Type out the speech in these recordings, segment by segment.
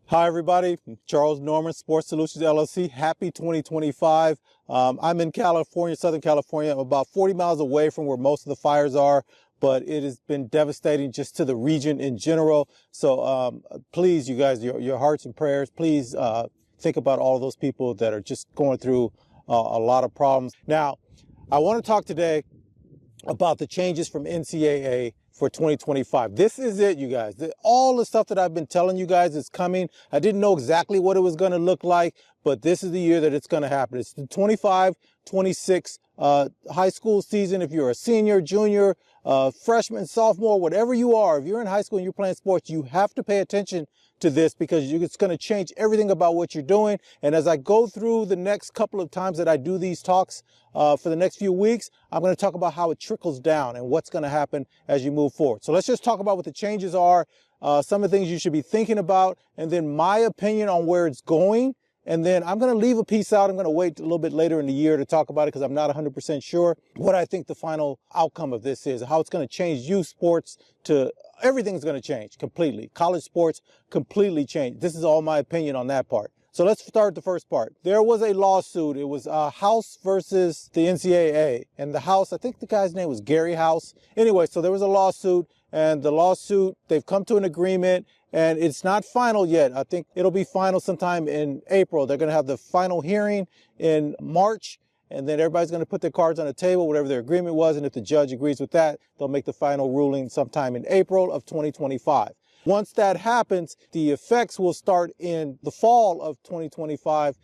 Hi, everybody. Charles Norman, Sports Solutions LLC. Happy 2025. I'm in California, Southern California. I'm about 40 miles away from where most of the fires are, but it has been devastating just to the region in general. So please, you guys, your hearts and prayers, please think about all those people that are just going through a lot of problems. Now, I want to talk today about the changes from NCAA for 2025. This is it, you guys. All the stuff that I've been telling you guys is coming. I didn't know exactly what it was going to look like, but this is the year that it's going to happen. It's the 25-26 high school season. If you're a senior, junior, freshman, sophomore, whatever you are, if you're in high school and you're playing sports, you have to pay attention to this because it's going to change everything about what you're doing. And as I go through the next couple of times that I do these talks for the next few weeks, I'm going to talk about how it trickles down and what's going to happen as you move forward. So let's just talk about what the changes are, some of the things you should be thinking about, and then my opinion on where it's going. And then I'm going to leave a piece out. I'm going to wait a little bit later in the year to talk about it because I'm not 100% sure what I think the final outcome of this is, how it's going to change youth sports to everything's going to change completely. College sports completely change. This is all my opinion on that part. So let's start the first part. There was a lawsuit. It was House versus the NCAA. And the House, I think the guy's name was Gary House. Anyway, so there was a lawsuit, and the lawsuit, they've come to an agreement. And it's not final yet. I think it'll be final sometime in April. They're going to have the final hearing in March, and then everybody's going to put their cards on the table, whatever their agreement was. And if the judge agrees with that, they'll make the final ruling sometime in April of 2025. Once that happens, the effects will start in the fall of 2025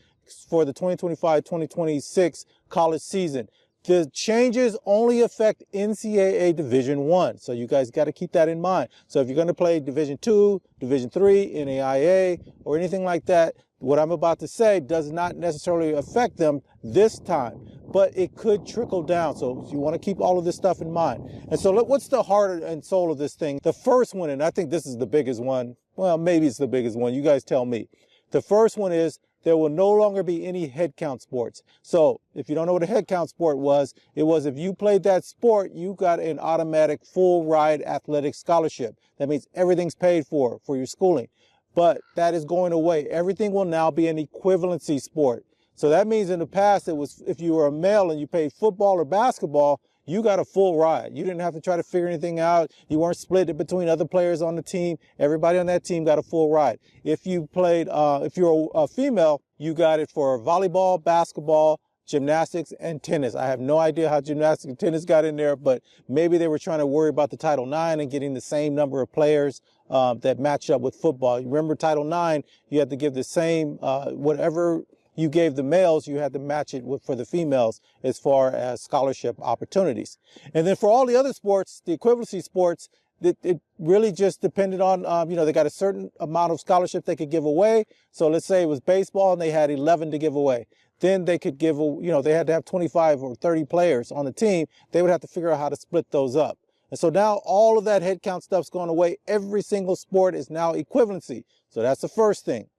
for the 2025-2026 college season. The changes only affect NCAA Division I. So you guys got to keep that in mind. So if you're going to play Division II, Division III, NAIA, or anything like that, what I'm about to say does not necessarily affect them this time, but it could trickle down. So you want to keep all of this stuff in mind. And so what's the heart and soul of this thing? The first one, and I think this is the biggest one. Well, maybe it's the biggest one. You guys tell me. The first one is there will no longer be any head count sports. So if you don't know what a head count sport was, it was if you played that sport, you got an automatic full ride athletic scholarship. That means everything's paid for your schooling. But that is going away. Everything will now be an equivalency sport. So that means in the past, it was if you were a male and you played football or basketball, you got a full ride. You didn't have to try to figure anything out. You weren't split between other players on the team. Everybody on that team got a full ride. If you played, if you're a female, you got it for volleyball, basketball, gymnastics, and tennis. I have no idea how gymnastics and tennis got in there, but maybe they were trying to worry about the Title IX and getting the same number of players that match up with football. You remember Title IX, you had to give the same, whatever you gave the males, you had to match it for the females as far as scholarship opportunities. And then for all the other sports, the equivalency sports, it really just depended on, they got a certain amount of scholarship they could give away. So let's say it was baseball and they had 11 to give away. Then they could give, they had to have 25 or 30 players on the team. They would have to figure out how to split those up. And so now all of that head count stuff's gone away. Every single sport is now equivalency. So that's the first thing.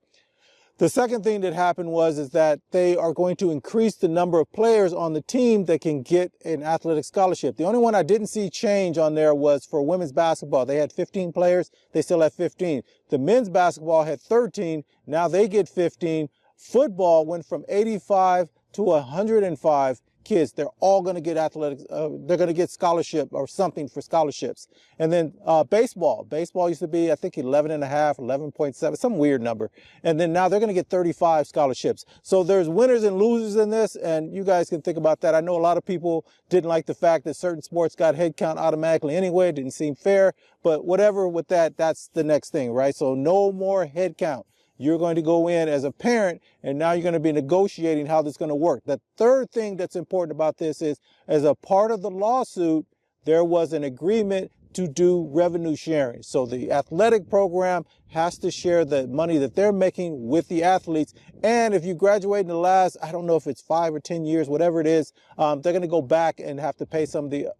The second thing that happened is that they are going to increase the number of players on the team that can get an athletic scholarship. The only one I didn't see change on there was for women's basketball. They had 15 players. They still have 15. The men's basketball had 13. Now they get 15. Football went from 85 to 105 kids. They're all going to get athletics. They're going to get scholarship or something for scholarships. And then baseball. Baseball used to be, I think, 11 and a half, 11.7, some weird number. And then now they're going to get 35 scholarships. So there's winners and losers in this, and you guys can think about that. I know a lot of people didn't like the fact that certain sports got head count automatically anyway. It didn't seem fair. But whatever with that, that's the next thing, right? So no more head count. You're going to go in as a parent, and now you're going to be negotiating how this is going to work. The third thing that's important about this is, as a part of the lawsuit, there was an agreement to do revenue sharing. So the athletic program has to share the money that they're making with the athletes. And if you graduate in the last, I don't know if it's 5 or 10 years, whatever it is, they're going to go back and have to pay some of the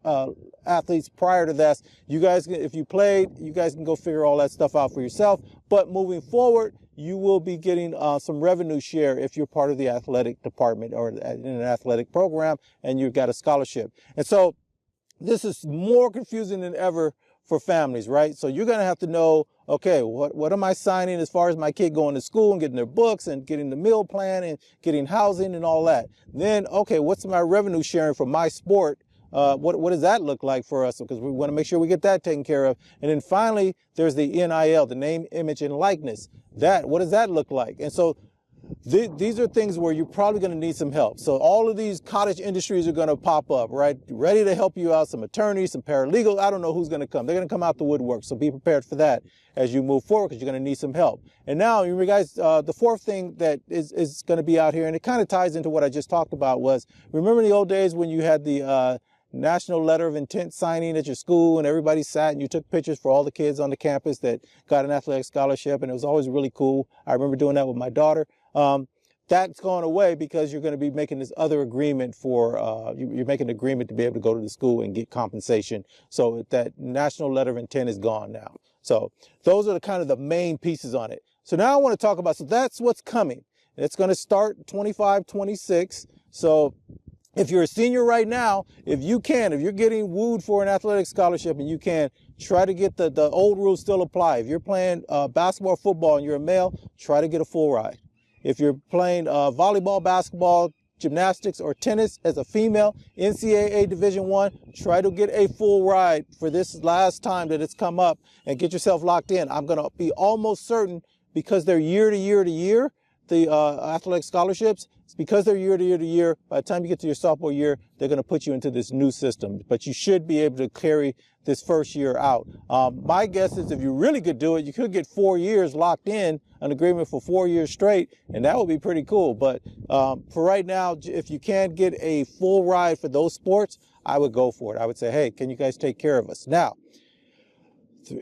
athletes prior to that. You guys, if you played, you guys can go figure all that stuff out for yourself. But moving forward, you will be getting some revenue share if you're part of the athletic department or in an athletic program and you've got a scholarship. And so this is more confusing than ever for families, right? So you're going to have to know, okay, what am I signing as far as my kid going to school and getting their books and getting the meal plan and getting housing and all that. Then, okay, what's my revenue sharing for my sport? What does that look like for us? Because we want to make sure we get that taken care of. And then finally, there's the NIL, the name, image, and likeness. What does that look like? And so these are things where you're probably going to need some help. So all of these cottage industries are going to pop up, right? Ready to help you out, some attorneys, some paralegals. I don't know who's going to come. They're going to come out the woodwork. So be prepared for that as you move forward, because you're going to need some help. And now, you guys, the fourth thing that is going to be out here, and it kind of ties into what I just talked about, was remember in the old days when you had the national letter of intent signing at your school and everybody sat and you took pictures for all the kids on the campus that got an athletic scholarship, and it was always really cool. I remember doing that with my daughter. That's gone away because you're going to be making this other agreement for, you're making an agreement to be able to go to the school and get compensation. So that national letter of intent is gone now. So those are the kind of the main pieces on it. So now I want to talk about, so that's what's coming. It's going to start 25, 26. So if you're a senior right now, if you're getting wooed for an athletic scholarship and you can, try to get the old rules still apply. If you're playing basketball, football, and you're a male, try to get a full ride. If you're playing volleyball, basketball, gymnastics, or tennis as a female, NCAA Division I, try to get a full ride for this last time that it's come up and get yourself locked in. I'm going to be almost certain, because they're year to year to year, the athletic scholarships, it's because they're year to year to year. By the time you get to your sophomore year, they're going to put you into this new system. But you should be able to carry this first year out. My guess is if you really could do it, you could get 4 years locked in, an agreement for 4 years straight, and that would be pretty cool. But for right now, if you can't get a full ride for those sports, I would go for it. I would say, hey, can you guys take care of us? Now,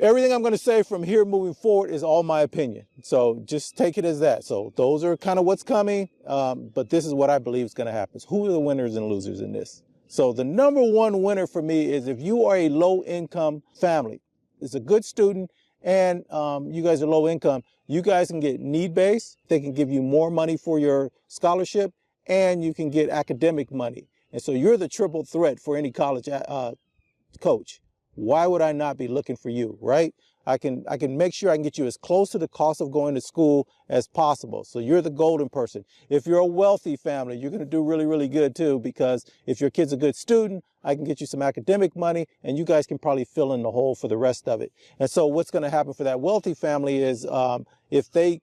everything I'm going to say from here moving forward is all my opinion. So just take it as that. So those are kind of what's coming. But this is what I believe is going to happen. Who are the winners and losers in this? So the number one winner for me is if you are a low income family, is a good student, and you guys are low income, you guys can get need-based. They can give you more money for your scholarship, and you can get academic money. And so you're the triple threat for any college coach. Why would I not be looking for you, right? I can make sure I can get you as close to the cost of going to school as possible. So you're the golden person. If you're a wealthy family, you're going to do really, really good too, because if your kid's a good student, I can get you some academic money, and you guys can probably fill in the hole for the rest of it. And so what's going to happen for that wealthy family is if they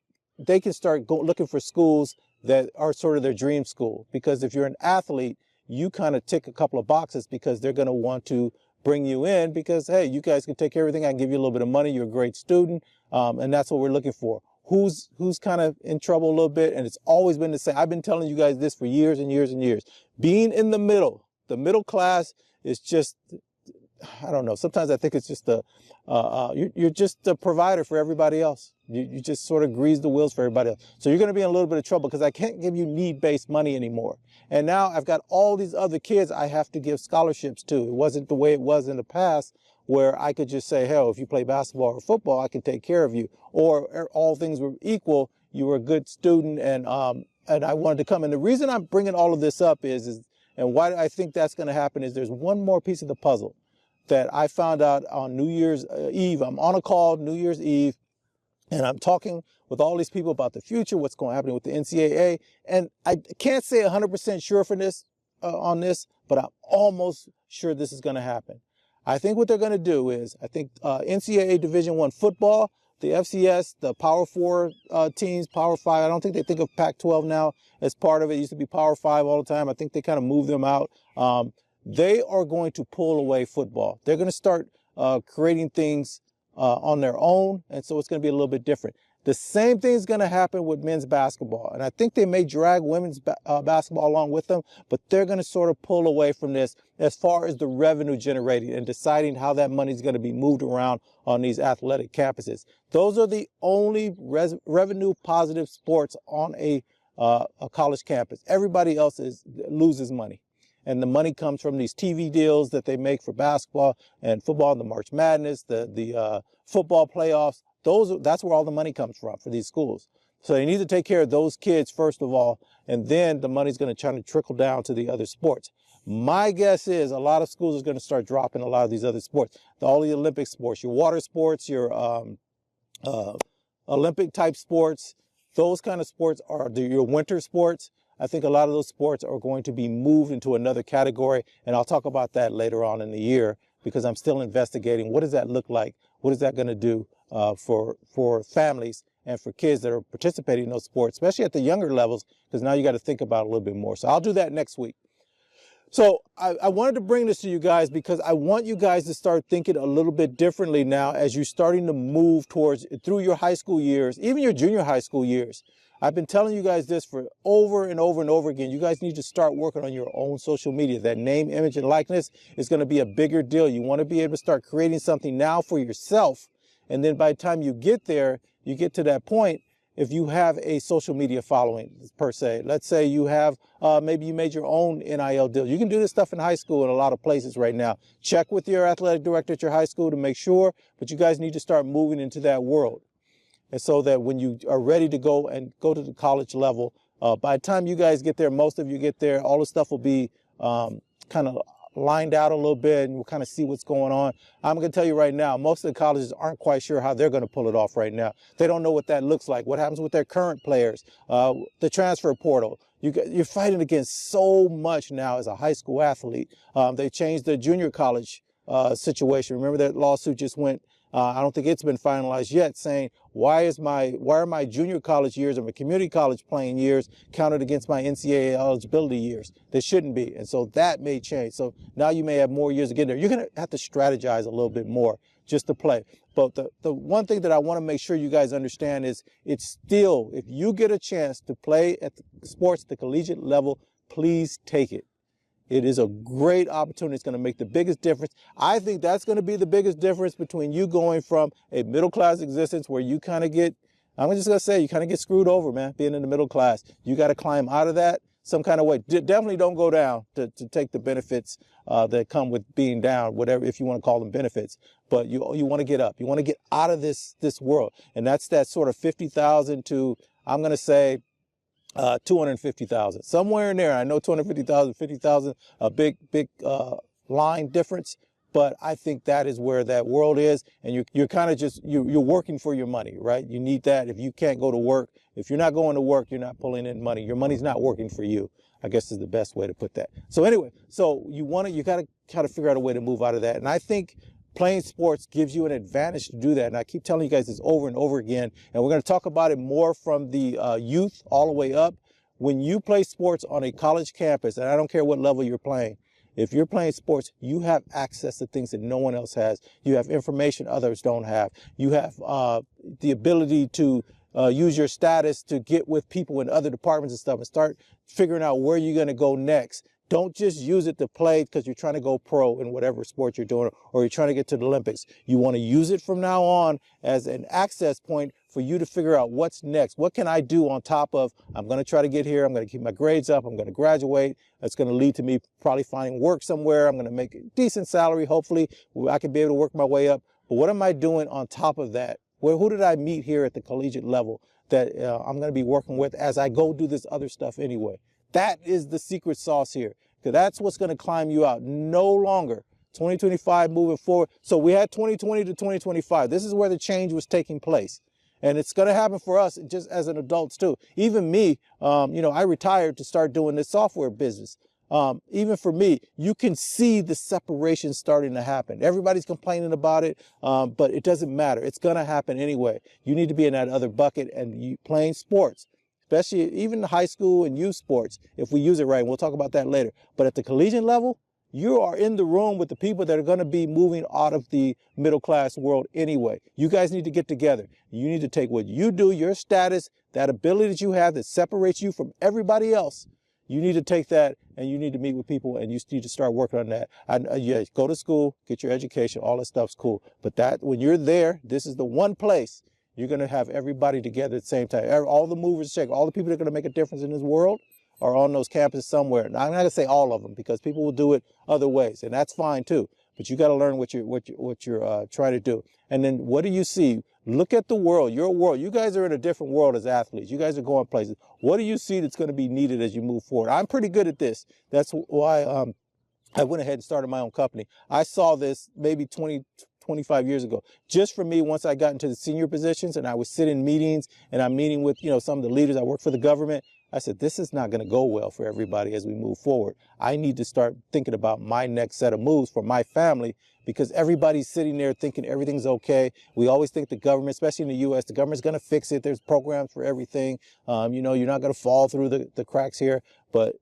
can start looking for schools that are sort of their dream school, because if you're an athlete, you kind of tick a couple of boxes because they're going to want to bring you in because, hey, you guys can take care of everything. I can give you a little bit of money. You're a great student. And that's what we're looking for. Who's kind of in trouble a little bit. And it's always been the same. I've been telling you guys this for years and years and years. Being in the middle class is just, I don't know. Sometimes I think it's just you're just a provider for everybody else. You just sort of grease the wheels for everybody else. So you're going to be in a little bit of trouble because I can't give you need-based money anymore. And now I've got all these other kids I have to give scholarships to. It wasn't the way it was in the past where I could just say, hell, if you play basketball or football, I can take care of you. Or all things were equal, you were a good student, and I wanted to come. And the reason I'm bringing all of this up is and why I think that's going to happen is there's one more piece of the puzzle that I found out on New Year's Eve. I'm on a call New Year's Eve, and I'm talking with all these people about the future, what's going to happen with the NCAA. And I can't say 100% sure for this, on this, but I'm almost sure this is going to happen. I think what they're going to do is, I think NCAA Division I football, the FCS, the Power 4 teams, Power 5, I don't think they think of Pac-12 now as part of it. It used to be Power 5 all the time. I think they kind of moved them out. They are going to pull away football. They're going to start creating things on their own, and so it's going to be a little bit different. The same thing is going to happen with men's basketball, and I think they may drag women's basketball along with them, but they're going to sort of pull away from this as far as the revenue generated and deciding how that money is going to be moved around on these athletic campuses. Those are the only revenue positive sports on a college campus. Everybody else loses money. And the money comes from these TV deals that they make for basketball and football, the March Madness, the football playoffs. That's where all the money comes from for these schools. So they need to take care of those kids first of all, and then the money's going to try to trickle down to the other sports. My guess is a lot of schools are going to start dropping a lot of these other sports, all the Olympic sports, your water sports, your Olympic type sports. Those kind of sports are your winter sports. I think a lot of those sports are going to be moved into another category, and I'll talk about that later on in the year because I'm still investigating what does that look like, what is that going to do for families and for kids that are participating in those sports, especially at the younger levels, because now you got to think about it a little bit more. So I'll do that next week. So I wanted to bring this to you guys because I want you guys to start thinking a little bit differently now as you're starting to move towards through your high school years, even your junior high school years. I've been telling you guys this for over and over and over again. You guys need to start working on your own social media. That name, image, and likeness is going to be a bigger deal. You want to be able to start creating something now for yourself. And then by the time you get there, you get to that point, if you have a social media following per se, let's say you have, maybe you made your own NIL deal. You can do this stuff in high school in a lot of places right now. Check with your athletic director at your high school to make sure, but you guys need to start moving into that world. And so that when you are ready to go to the college level, by the time you guys get there, most of you get there, all the stuff will be kind of lined out a little bit, and we'll kind of see what's going on. I'm going to tell you right now, most of the colleges aren't quite sure how they're going to pull it off right now. They don't know what that looks like, what happens with their current players, the transfer portal. You're fighting against so much now as a high school athlete. They changed the junior college situation. Remember that lawsuit just went, I don't think it's been finalized yet, saying why are my junior college years or my community college playing years counted against my NCAA eligibility years? They shouldn't be. And so that may change. So now you may have more years to get there. You're going to have to strategize a little bit more just to play. But the one thing that I want to make sure you guys understand is it's still, if you get a chance to play at the sports at the collegiate level, please take it. It is a great opportunity. It's going to make the biggest difference. I think that's going to be the biggest difference between you going from a middle-class existence where you kind of get, I'm just going to say, you kind of get screwed over, man, being in the middle class. You got to climb out of that some kind of way. Definitely don't go down to take the benefits that come with being down, whatever, if you want to call them benefits. But you want to get up. You want to get out of this world. And that's that sort of 50,000 to, I'm going to say, 250,000, somewhere in there. I know 250,000, 50,000, a big line difference, but I think that is where that world is. And you're kind of just, you're working for your money, right? You need that. If you can't go to work, if you're not going to work, you're not pulling in money. Your money's not working for you, I guess is the best way to put that. So anyway, so you got to kind of figure out a way to move out of that. And I think playing sports gives you an advantage to do that. And I keep telling you guys this over and over again. And we're going to talk about it more from the youth all the way up. When you play sports on a college campus, and I don't care what level you're playing, if you're playing sports, you have access to things that no one else has. You have information others don't have. You have the ability to use your status to get with people in other departments and stuff and start figuring out where you're going to go next. Don't just use it to play because you're trying to go pro in whatever sport you're doing or you're trying to get to the Olympics. You want to use it from now on as an access point for you to figure out what's next. What can I do on top of, I'm going to try to get here, I'm going to keep my grades up, I'm going to graduate. That's going to lead to me probably finding work somewhere. I'm going to make a decent salary. Hopefully I can be able to work my way up. But what am I doing on top of that? Who did I meet here at the collegiate level that I'm going to be working with as I go do this other stuff anyway? That is the secret sauce here, because that's what's going to climb you out. No longer 2025 moving forward. So we had 2020 to 2025. This is where the change was taking place. And it's going to happen for us just as an adults too. Even me, I retired to start doing this software business. Even for me, you can see the separation starting to happen. Everybody's complaining about it, but it doesn't matter. It's going to happen anyway. You need to be in that other bucket and playing sports, especially even the high school and youth sports, if we use it right. And we'll talk about that later. But at the collegiate level, you are in the room with the people that are going to be moving out of the middle class world anyway. You guys need to get together. You need to take what you do, your status, that ability that you have that separates you from everybody else. You need to take that and you need to meet with people and you need to start working on that. Yeah, go to school, get your education, all that stuff's cool. But that when you're there, this is the one place you're going to have everybody together at the same time. All the movers, all the people that are going to make a difference in this world are on those campuses somewhere. Now, I'm not going to say all of them because people will do it other ways, and that's fine too. But you got to learn what you're trying to do. And then what do you see? Look at the world, your world. You guys are in a different world as athletes. You guys are going places. What do you see that's going to be needed as you move forward? I'm pretty good at this. That's why I went ahead and started my own company. I saw this maybe 25 years ago. Just for me, once I got into the senior positions and I was sitting in meetings and I'm meeting with, some of the leaders, I work for the government. I said, this is not going to go well for everybody as we move forward. I need to start thinking about my next set of moves for my family, because everybody's sitting there thinking everything's okay. We always think the government, especially in the U.S., the government's going to fix it. There's programs for everything. You're not going to fall through the cracks here, but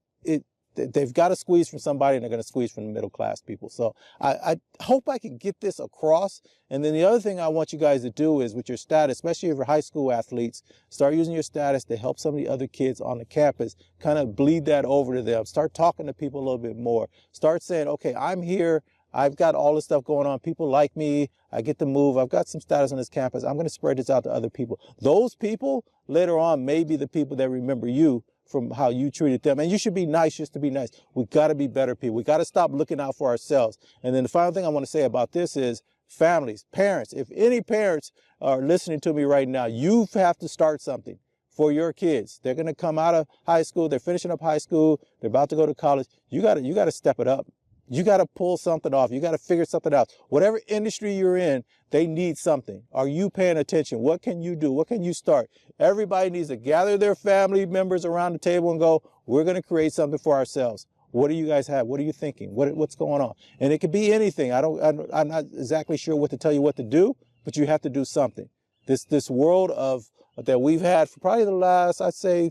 they've got to squeeze from somebody, and they're going to squeeze from the middle class people. So I hope I can get this across. And then the other thing I want you guys to do is, with your status, especially if you're high school athletes, start using your status to help some of the other kids on the campus, kind of bleed that over to them. Start talking to people a little bit more. Start saying, okay, I'm here. I've got all this stuff going on. People like me. I get to move. I've got some status on this campus. I'm going to spread this out to other people. Those people later on may be the people that remember you from how you treated them. And you should be nice just to be nice. We got to be better people. We got to stop looking out for ourselves. And then the final thing I want to say about this is families, parents. If any parents are listening to me right now, you have to start something for your kids. They're going to come out of high school. They're finishing up high school. They're about to go to college. You got to step it up. You got to pull something off. You got to figure something out. Whatever industry you're in, they need something. Are you paying attention? What can you do? What can you start? Everybody needs to gather their family members around the table and go, we're going to create something for ourselves. What do you guys have? What are you thinking? What's going on? And it could be anything. I'm not exactly sure what to tell you what to do, but you have to do something. This world that we've had for probably the last, I'd say,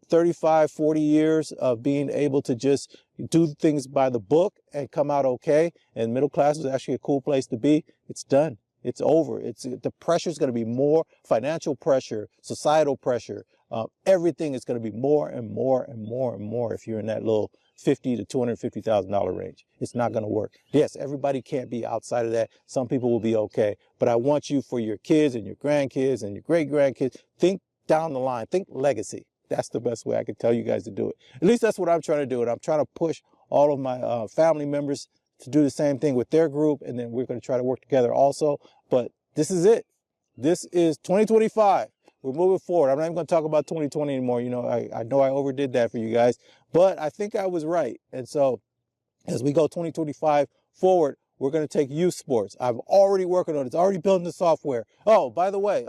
35, 40 years of being able to just do things by the book and come out okay, and middle class is actually a cool place to be. It's done. It's over. The pressure is going to be more, financial pressure, societal pressure. Everything is going to be more and more and more and more if you're in that little $50,000 to $250,000 range. It's not going to work. Yes, everybody can't be outside of that. Some people will be okay. But I want you, for your kids and your grandkids and your great-grandkids, think down the line. Think legacy. That's the best way I can tell you guys to do it. At least that's what I'm trying to do. And I'm trying to push all of my family members to do the same thing with their group. And then we're going to try to work together also. But this is it. This is 2025. We're moving forward. I'm not even going to talk about 2020 anymore. I know I overdid that for you guys, but I think I was right. And so as we go 2025 forward, we're going to take youth sports. I'm already working on it. It's already building the software. Oh, by the way,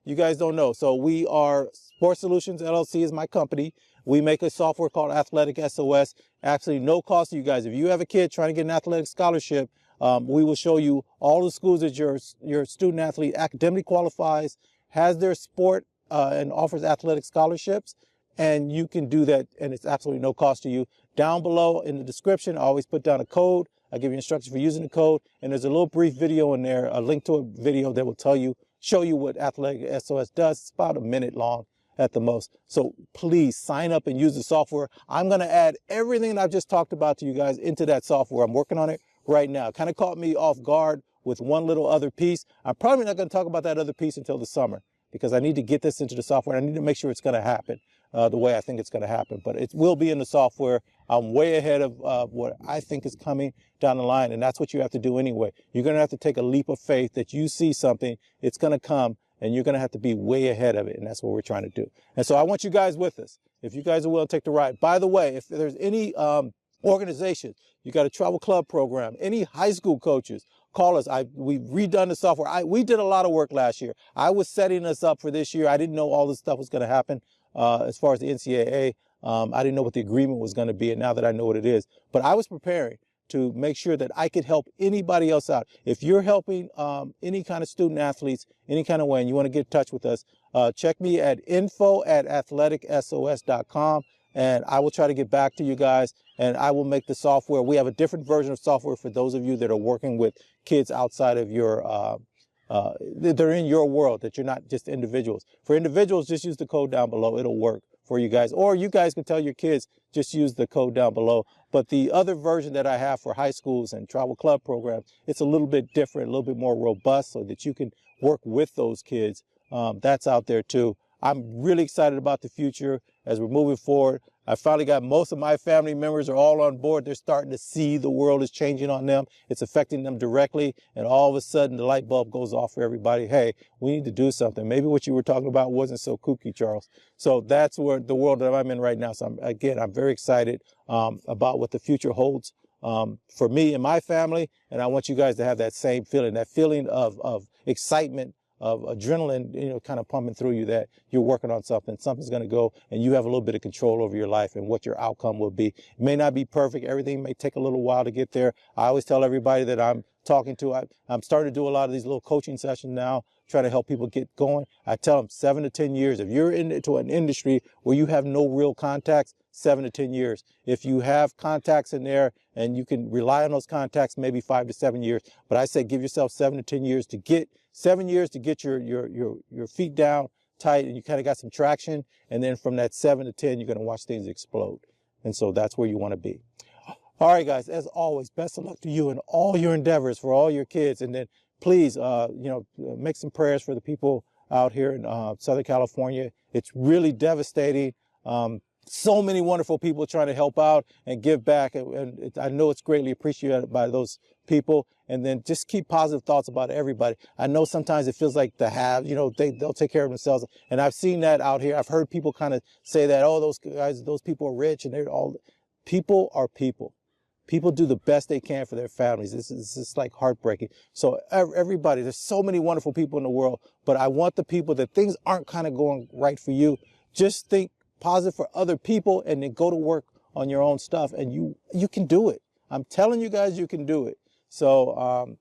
you guys don't know. So we are Sports Solutions LLC is my company. We make a software called AthleticSOS. Actually, no cost to you guys. If you have a kid trying to get an athletic scholarship, we will show you all the schools that your student athlete academically qualifies, has their sport, and offers athletic scholarships. And you can do that, and it's absolutely no cost to you. Down below in the description, I always put down a code. I give you instructions for using the code, and there's a little brief video in there, a link to a video that will show you what AthleticSOS does. It's about a minute long at the most. So please sign up and use the software. I'm going to add everything that I've just talked about to you guys into that software. I'm working on it right now. Kind of caught me off guard with one little other piece. I'm probably not going to talk about that other piece until the summer, because I need to get this into the software. I need to make sure it's going to happen the way I think it's going to happen. But it will be in the software. I'm way ahead of what I think is coming down the line, and that's what you have to do anyway. You're going to have to take a leap of faith that you see something, it's going to come, and you're going to have to be way ahead of it, and that's what we're trying to do. And so I want you guys with us. If you guys are willing to take the ride. By the way, if there's any organization, you got a travel club program, any high school coaches, call us. We've redone the software. We did a lot of work last year. I was setting us up for this year. I didn't know all this stuff was going to happen as far as the NCAA. I didn't know what the agreement was going to be, and now that I know what it is. But I was preparing to make sure that I could help anybody else out. If you're helping any kind of student athletes, any kind of way, and you want to get in touch with us, check me at info@athleticsos.com, and I will try to get back to you guys, and I will make the software. We have a different version of software for those of you that are working with kids outside of your, they're in your world, that you're not just individuals. For individuals, just use the code down below. It'll work for you guys. Or you guys can tell your kids, just use the code down below. But the other version that I have for high schools and travel club programs, it's a little bit different, a little bit more robust, so that you can work with those kids. That's out there too. I'm really excited about the future as we're moving forward. I finally got most of my family members are all on board. They're starting to see the world is changing on them. It's affecting them directly. And all of a sudden the light bulb goes off for everybody. Hey, we need to do something. Maybe what you were talking about wasn't so kooky, Charles. So that's where the world that I'm in right now. So I'm very excited about what the future holds for me and my family. And I want you guys to have that same feeling, that feeling of excitement, of adrenaline, you know, kind of pumping through you, that you're working on something. Something's going to go and you have a little bit of control over your life and what your outcome will be. It may not be perfect. Everything may take a little while to get there. I always tell everybody that I'm talking to, I'm starting to do a lot of these little coaching sessions now, trying to help people get going. I tell them 7 to 10 years. If you're into an industry where you have no real contacts, 7 to 10 years. If you have contacts in there and you can rely on those contacts, maybe 5 to 7 years. But I say give yourself 7 to 10 years to get 7 years to get your feet down tight and you kind of got some traction. And then from that 7 to 10, you're going to watch things explode. And so that's where you want to be. All right, guys, as always, best of luck to you in all your endeavors for all your kids. And then please, make some prayers for the people out here in Southern California. It's really devastating. So many wonderful people trying to help out and give back. And I know it's greatly appreciated by those people. And then just keep positive thoughts about everybody. I know sometimes it feels like the have, they'll take care of themselves. And I've seen that out here. I've heard people kind of say that, oh, those guys, those people are rich and they're all, people are people. People do the best they can for their families. This is like heartbreaking. So everybody, there's so many wonderful people in the world, but I want the people that things aren't kind of going right for you. Just think positive for other people and then go to work on your own stuff and you can do it. I'm telling you guys, you can do it. So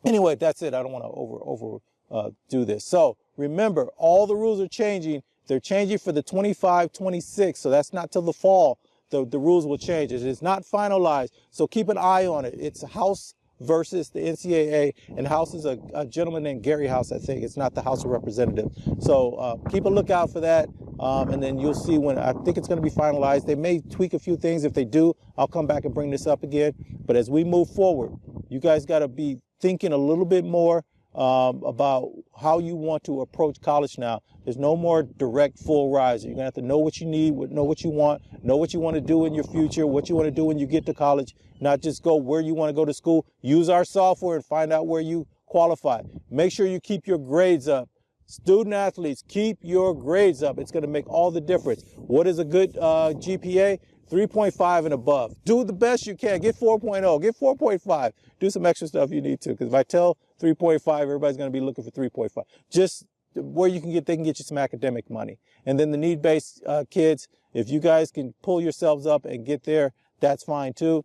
anyway, that's it. I don't want to do this. So remember, all the rules are changing. They're changing for the 25-26. So that's not till the fall. The rules will change. It is not finalized, so keep an eye on it. It's House versus the NCAA, and House is a gentleman named Gary House, I think. It's not the House of Representatives. So keep a lookout for that, and then you'll see when I think it's going to be finalized. They may tweak a few things. If they do, I'll come back and bring this up again. But as we move forward, you guys got to be thinking a little bit more about how you want to approach college now. There's no more direct full rise. You're gonna have to know what you need, know what you want to do in your future, what you want to do when you get to college, not just go where you want to go to school. Use our software and find out where you qualify. Make sure you keep your grades up. Student athletes, keep your grades up. It's going to make all the difference. What is a good GPA? 3.5 and above. Do the best you can. Get 4.0. Get 4.5. Do some extra stuff you need to. Because if I tell 3.5, everybody's going to be looking for 3.5. Just where you can get, they can get you some academic money. And then the need-based kids, if you guys can pull yourselves up and get there, that's fine too.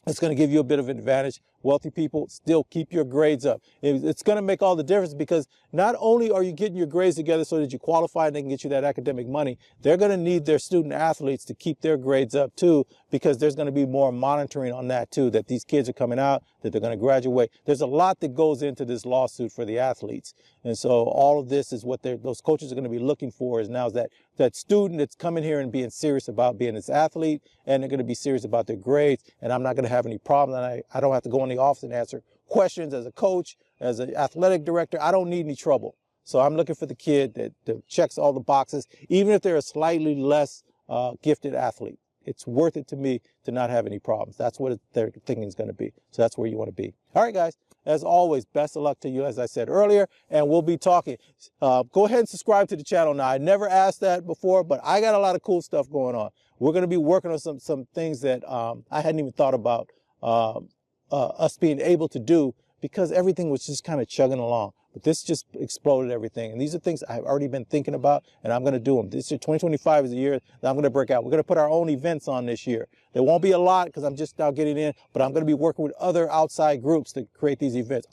It's going to give you a bit of an advantage. Wealthy people, still keep your grades up. It's going to make all the difference because not only are you getting your grades together so that you qualify and they can get you that academic money, they're going to need their student athletes to keep their grades up too, because there's going to be more monitoring on that too, that these kids are coming out, that they're going to graduate. There's a lot that goes into this lawsuit for the athletes. And so all of this is what those coaches are going to be looking for is that student that's coming here and being serious about being this athlete, and they're going to be serious about their grades, and I'm not going to have any problem. And I don't have to go in the office and answer questions as a coach, as an athletic director. I don't need any trouble. So I'm looking for the kid that checks all the boxes, even if they're a slightly less gifted athlete. It's worth it to me to not have any problems. That's what their thinking is going to be. So that's where you want to be. All right, guys. As always, best of luck to you, as I said earlier, and we'll be talking. Go ahead and subscribe to the channel now. I never asked that before, but I got a lot of cool stuff going on. We're going to be working on some things that I hadn't even thought about us being able to do, because everything was just kind of chugging along. But this just exploded everything. And these are things I've already been thinking about, and I'm going to do them. This year, 2025 is the year that I'm going to break out. We're going to put our own events on this year. There won't be a lot because I'm just now getting in, but I'm going to be working with other outside groups to create these events.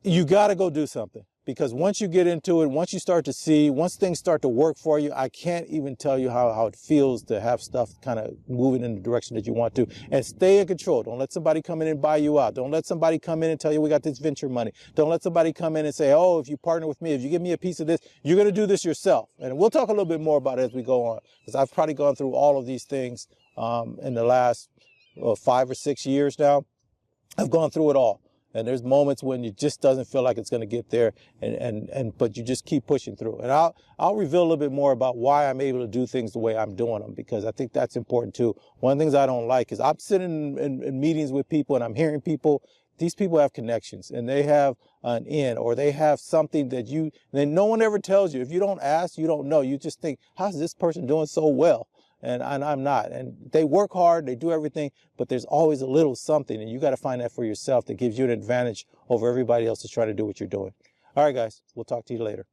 You got to go do something, because once you get into it, once you start to see, once things start to work for you, I can't even tell you how it feels to have stuff kind of moving in the direction that you want to. And stay in control. Don't let somebody come in and buy you out. Don't let somebody come in and tell you we got this venture money. Don't let somebody come in and say, oh, if you partner with me, if you give me a piece of this, you're going to do this yourself. And we'll talk a little bit more about it as we go on, because I've probably gone through all of these things in the last 5 or 6 years now. I've gone through it all. And there's moments when it just doesn't feel like it's going to get there, but you just keep pushing through. And I'll reveal a little bit more about why I'm able to do things the way I'm doing them, because I think that's important too. One of the things I don't like is I'm sitting in meetings with people and I'm hearing people. These people have connections and they have an in, or they have something that no one ever tells you. If you don't ask, you don't know. You just think, how's this person doing so well? and I'm not. And they work hard, they do everything, but there's always a little something, and you got to find that for yourself that gives you an advantage over everybody else that's trying to do what you're doing. All right, guys, we'll talk to you later.